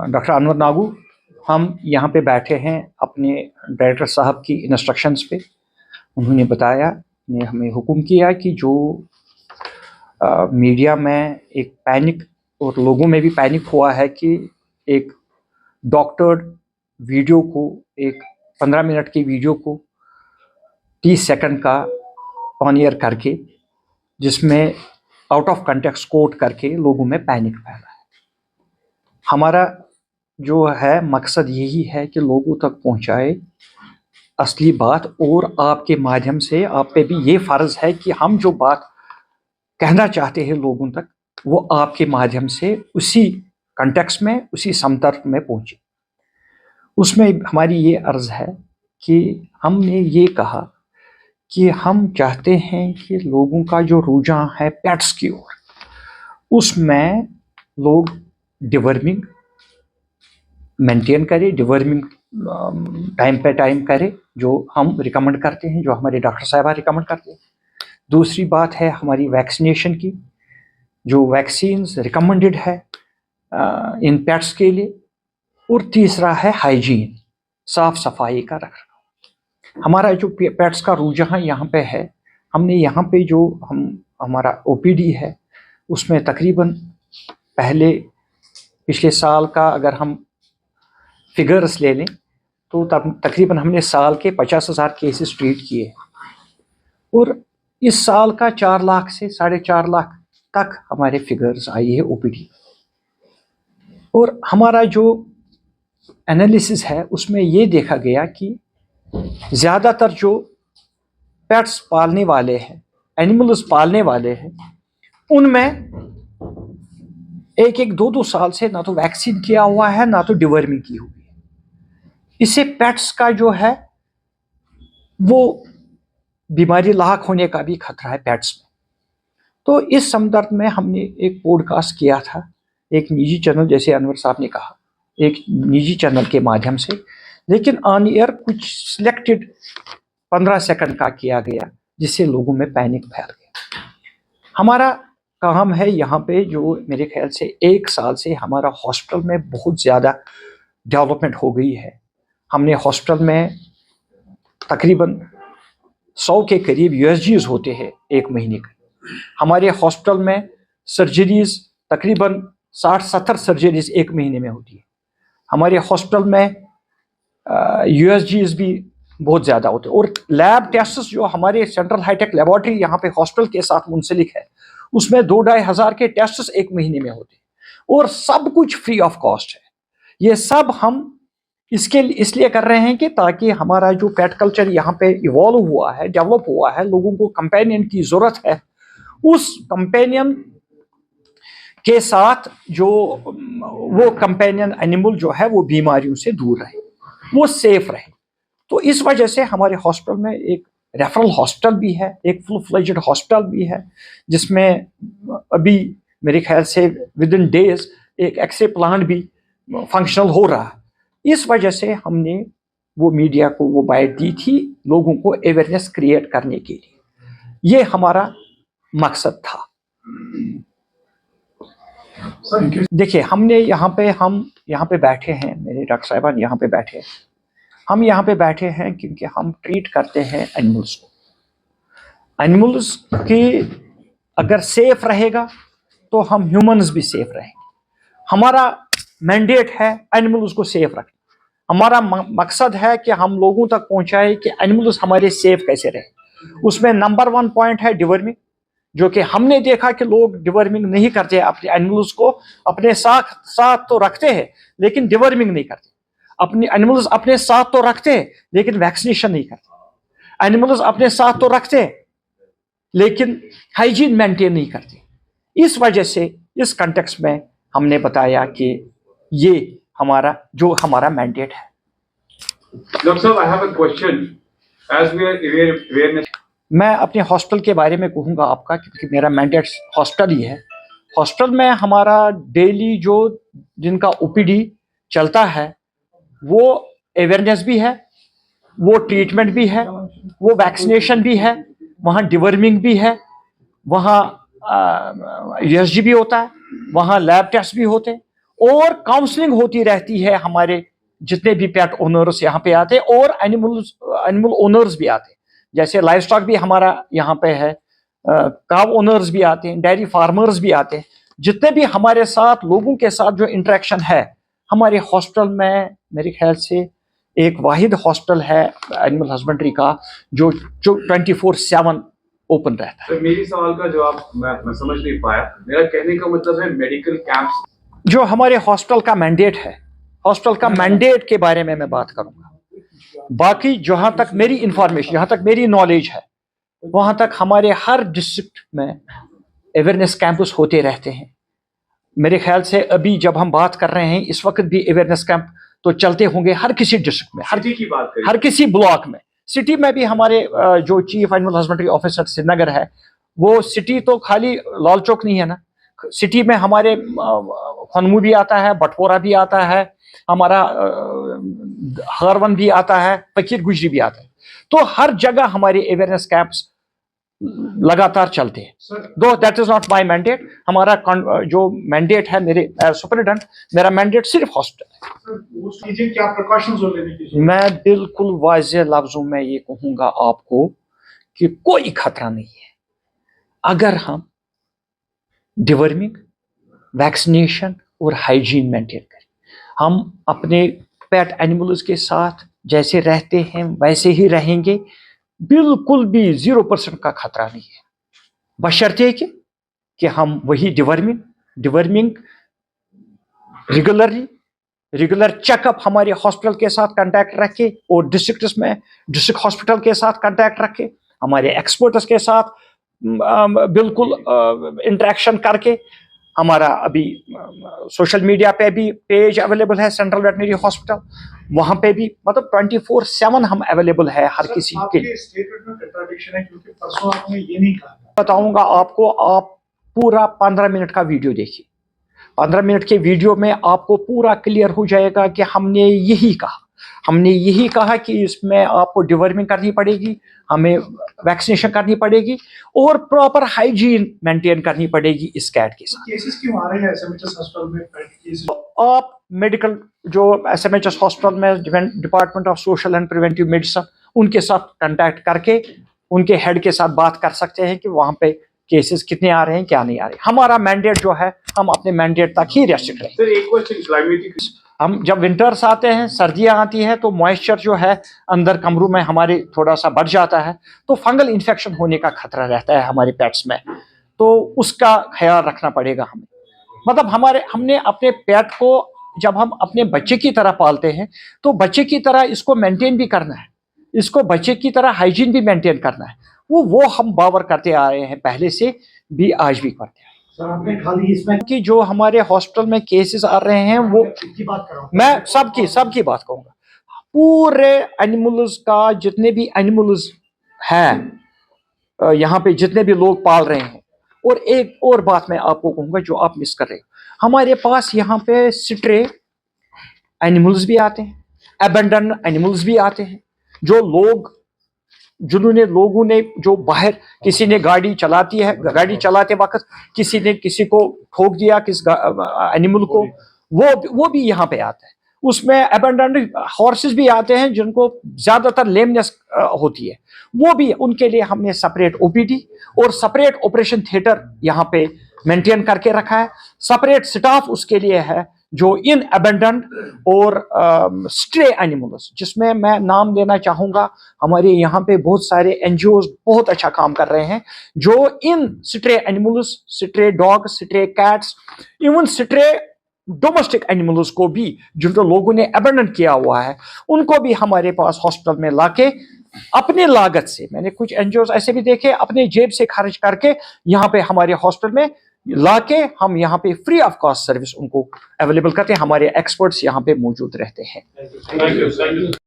Doctor Anwar Nagu, हम यहाँ पे बैठे हैं अपने डायरेक्टर साहब की इंस्ट्रक्शंस पे। उन्होंने बताया, ने हमें हुक्म किया कि जो मीडिया में एक पैनिक और लोगों में भी पैनिक हुआ है कि एक डॉक्टर वीडियो को, एक 15 मिनट की वीडियो को 30 सेकंड का ऑन एयर करके, जिसमें आउट ऑफ कंटेक्स्ट कोट करके लोगों में पैनिक फैला है। हमारा जो है मकसद यही है कि लोगों तक पहुंचाए असली बात, और आपके माध्यम से आप पे भी ये फ़र्ज़ है कि हम जो बात कहना चाहते हैं लोगों तक, वो आपके माध्यम से उसी कंटेक्स्ट में, उसी संदर्भ में पहुंचे। उसमें हमारी ये अर्ज़ है कि हमने ये कहा कि हम चाहते हैं कि लोगों का जो रुझान है पेट्स की ओर, उसमें लोग डिवर्मिंग मेंटेन करें, डिवर्मिंग टाइम पे टाइम करें, जो हम रिकमेंड करते हैं, जो हमारे डॉक्टर साहबा रिकमेंड करते हैं। दूसरी बात है हमारी वैक्सीनेशन की, जो वैक्सीन्स रिकमेंडेड है इन पेट्स के लिए। और तीसरा है हाइजीन, साफ सफाई का रखना। हमारा जो पेट्स का रुझान यहाँ पे है, हमने यहाँ पे जो हमारा ओपीडी है, उसमें तकरीबन पिछले साल का अगर हम फिगर्स ले लें तो तकरीबन हमने साल के 50,000 केसेस ट्रीट किए, और इस साल का 4 लाख से 4.5 लाख तक हमारे फिगर्स आई है ओपीडी। और हमारा जो एनालिसिस है उसमें ये देखा गया कि ज़्यादातर जो पेट्स पालने वाले हैं, एनिमल्स पालने वाले हैं, उनमें 1-2 साल से ना तो वैक्सीन किया हुआ है, ना तो डिवर्मिंग की हुई है। इससे पेट्स का जो है वो बीमारी लाक होने का भी खतरा है पेट्स में। तो इस संदर्भ में हमने एक पॉडकास्ट किया था, एक निजी चैनल, जैसे अनवर साहब ने कहा, एक निजी चैनल के माध्यम से, लेकिन ऑन एयर कुछ सिलेक्टेड 15 सेकंड का किया गया, जिससे लोगों में पैनिक फैल गया। हमारा काम है यहाँ पे, जो मेरे ख्याल से 1 साल से हमारा हॉस्पिटल में बहुत ज़्यादा डेवलपमेंट हो गई है। हमने हॉस्पिटल में तकरीबन 100 के करीब यूएसजीज होते हैं 1 महीने का। हमारे हॉस्पिटल में सर्जरीज तकरीबन 60-70 सर्जरीज 1 महीने में होती है। हमारे हॉस्पिटल में यूएसजीज भी बहुत ज़्यादा होते हैं, और लैब टेस्ट्स जो हमारे सेंट्रल हाईटेक लेबॉर्ट्री यहाँ पे हॉस्पिटल के साथ मुंसलिक है, उसमें 2-2.5 हज़ार के टेस्ट्स 1 महीने में होते हैं, और सब कुछ फ्री ऑफ कॉस्ट है। ये सब हम इसलिए कर रहे हैं कि ताकि हमारा जो पेट कल्चर यहाँ पे इवॉल्व हुआ है, डेवलप हुआ है, लोगों को कंपेनियन की ज़रूरत है, उस कंपेनियन के साथ जो वो कंपेनियन एनिमल जो है वो बीमारियों से दूर रहे, वो सेफ रहे। तो इस वजह से हमारे हॉस्पिटल में एक रेफरल हॉस्पिटल भी है, एक फुल फ्लेज्ड हॉस्पिटल भी है, जिसमें अभी मेरे ख्याल से विद इन डेज एक एक्सरे प्लांट भी फंक्शनल हो रहा है। इस वजह से हमने वो मीडिया को वो बाइट दी थी, लोगों को अवेयरनेस क्रिएट करने के लिए। ये हमारा मकसद था। देखिए, हमने यहाँ पे बैठे हैं, मेरे डॉक्टर साहिबान यहाँ पे बैठे हैं, हम यहाँ पे बैठे हैं क्योंकि हम ट्रीट करते हैं एनिमल्स को। एनिमल्स की अगर सेफ रहेगा तो हम ह्यूमंस भी सेफ रहेंगे। हमारा मैंडेट है एनिमल्स को सेफ रखना। हमारा मकसद है कि हम लोगों तक पहुंचाए कि एनिमल्स हमारे सेफ कैसे रहे। उसमें नंबर 1 पॉइंट है डिवर्मिंग, जो कि हमने देखा कि लोग डिवर्मिंग नहीं करते, अपने एनिमल्स को अपने साथ तो रखते हैं लेकिन डिवर्मिंग नहीं करते। अपने एनिमल्स अपने साथ तो रखते हैं लेकिन वैक्सीनेशन नहीं करते। एनिमल्स अपने साथ तो रखते हैं लेकिन हाइजीन मेंटेन नहीं करते। इस वजह से इस कंटेक्स्ट में हमने बताया कि ये हमारा मैंडेट है। डॉक्टर साहब, I have a question. As we are awareness, मैं अपने हॉस्पिटल के बारे में कहूँगा आपका, क्योंकि मेरा मैंडेट हॉस्पिटल ही है। हॉस्पिटल में हमारा डेली जो जिनका ओपीडी चलता है, वो अवेयरनेस भी है, वो ट्रीटमेंट भी है, वो वैक्सीनेशन भी है, वहाँ डिवर्मिंग भी है, वहाँ यूएसजी भी होता है, वहाँ लैब टेस्ट भी होते हैं, اور काउंसलिंग होती रहती है, हमारे जितने भी पेट ओनर्स यहाँ पे आते हैं और एनिमल ओनर्स भी आते हैं, जैसे लाइव स्टॉक भी हमारा यहाँ पे है, काव ओनर्स भी आते हैं, डेयरी फार्मर्स भी आते हैं, जितने भी हमारे साथ लोगों के साथ जो इंटरेक्शन है हमारे हॉस्टल में, मेरे ख्याल से एक वाहिद हॉस्टल है एनिमल हस्बेंड्री का जो 24/7 ओपन रहता है। सर मेरी सवाल का जवाब मैं समझ नहीं पाया। मेरा कहने का मतलब है मेडिकल कैंप्स जो हमारे हॉस्टल का मैंडेट है, हॉस्टल का मैंडेट के बारे में मैं बात करूंगा। बाकी जहां तक मेरी इंफॉर्मेशन, जहां तक मेरी नॉलेज है, वहां तक हमारे हर डिस्ट्रिक्ट में अवेयरनेस कैंपस होते रहते हैं। मेरे ख्याल से अभी जब हम बात कर रहे हैं इस वक्त भी अवेयरनेस कैंप तो चलते होंगे हर किसी डिस्ट्रिक्ट में, सिटी की बात करें, हर किसी ब्लॉक में। सिटी में भी हमारे जो chief animal husbandry officer Srinagar है, वो सिटी तो खाली लाल चौक नहीं है ना, सिटी में हमारे खनमू भी आता है, बटपोरा भी आता है, हमारा हरवन भी आता है, फकीर गुजरी भी आता है। तो हर जगह हमारे अवेयरनेस कैंप्स लगातार चलते हैं। दो that is not my mandate, हमारा जो मैंडेट है मेरे सुपरिटेंडेंट, मेरा मैंडेट सिर्फ हॉस्पिटल है। क्या प्रिकॉशंस लेने की? मैं बिल्कुल वाज़ेह लफ्जों में ये कहूंगा आपको कि कोई खतरा नहीं है अगर हम डिवर्मिंग, वैक्सीनेशन और हाइजीन मेंटेन करें। हम अपने पेट एनिमल्स के साथ जैसे रहते हैं वैसे ही रहेंगे, बिल्कुल भी 0% का खतरा नहीं है, बशर्ते कि हम वही डिवर्मिंग रेगुलर चेकअप हमारे हॉस्पिटल के साथ कांटेक्ट रखे और डिस्ट्रिक्ट हॉस्पिटल के साथ कांटेक्ट रखे, हमारे एक्सपर्ट्स के साथ बिल्कुल इंटरेक्शन करके। हमारा अभी सोशल मीडिया पे भी पेज अवेलेबल है सेंट्रल वेटनरी हॉस्पिटल, वहाँ पे भी मतलब 24/7 हम अवेलेबल है हर किसी के लिए। स्टेटमेंट में कंट्राडिक्शन है क्योंकि परसों आपने ये नहीं कहा। बताऊंगा आपको, आप पूरा 15 मिनट का वीडियो देखिए, 15 मिनट के वीडियो में आपको पूरा क्लियर हो जाएगा कि हमने यही कहा कि इसमें आपको डिवर्मिंग करनी पड़ेगी, हमें वैक्सीनेशन करनी पड़ेगी और प्रॉपर हाइजीन मेंटेन करनी पड़ेगी इस कैट के साथ। केसेस क्यों आ रहे हैं एसएमएचएस हॉस्पिटल में पेट केसेस? आप मेडिकल जो एसएमएचएस हॉस्पिटल में department of social and preventive medicine, उनके साथ कांटेक्ट करके उनके हेड के साथ बात कर सकते हैं कि वहाँ पे केसेस कितने आ रहे हैं, क्या नहीं आ रहे। हमारा मैंडेट जो है, हम अपने मैंडेट तक ही रेस्ट्रिक्ट रहेंगे। सर एक क्वेश्चन, क्लाइमेटिक हम जब विंटर्स आते हैं, सर्दियां आती हैं, तो मॉइस्चर जो है अंदर कमरों में हमारे थोड़ा सा बढ़ जाता है, तो फंगल इन्फेक्शन होने का खतरा रहता है हमारे पेट्स में, तो उसका ख्याल रखना पड़ेगा हमें। मतलब हमने अपने पेट को जब हम अपने बच्चे की तरह पालते हैं तो बच्चे की तरह इसको मेंटेन भी करना है, इसको बच्चे की तरह हाइजीन भी मेंटेन करना है। वो हम बावर करते आ रहे हैं पहले से भी, आज भी करते हैं। सर आपने खाली इसमें कि जो हमारे हॉस्पिटल में केसेस आ रहे हैं वो की बात कर रहा हूं, मैं सबकी बात कहूँगा, पूरे एनिमल्स का, जितने भी एनिमल्स हैं यहाँ पे, जितने भी लोग पाल रहे हैं। और एक और बात मैं आपको कहूँगा जो आप मिस कर रहे हो, हमारे पास यहाँ पे स्ट्रे एनिमल्स भी आते हैं, अबेंडन एनिमल्स भी आते हैं, लोगों ने जो बाहर किसी ने गाड़ी चलाते वक्त किसी ने किसी को ठोक दिया, किस एनिमल को, वो भी यहाँ पे आता है। उसमें अबेंडन हॉर्सेस भी आते हैं जिनको ज्यादातर लेमनेस होती है, वो भी, उनके लिए हमने सेपरेट ओपीडी और सेपरेट ऑपरेशन थिएटर यहाँ पे मेंटेन करके रखा है। सेपरेट स्टाफ उसके लिए है जो इन अबेंडन और स्ट्रे एनिमल्स, जिसमें मैं नाम लेना चाहूँगा, हमारे यहाँ पे बहुत सारे एनजीओज बहुत अच्छा काम कर रहे हैं जो इन stray animals, stray dogs, stray cats, even stray domestic animals को भी जिनको लोगों ने अबेंडन किया हुआ है, उनको भी हमारे पास हॉस्पिटल में लाके अपने लागत से, मैंने कुछ एनजीओज ऐसे भी देखे, अपने जेब से खर्च करके यहाँ पे हमारे हॉस्पिटल में लाके हम यहाँ पे फ्री ऑफ कॉस्ट सर्विस उनको अवेलेबल करते हैं। हमारे एक्सपर्ट्स यहाँ पे मौजूद रहते हैं। Thank you.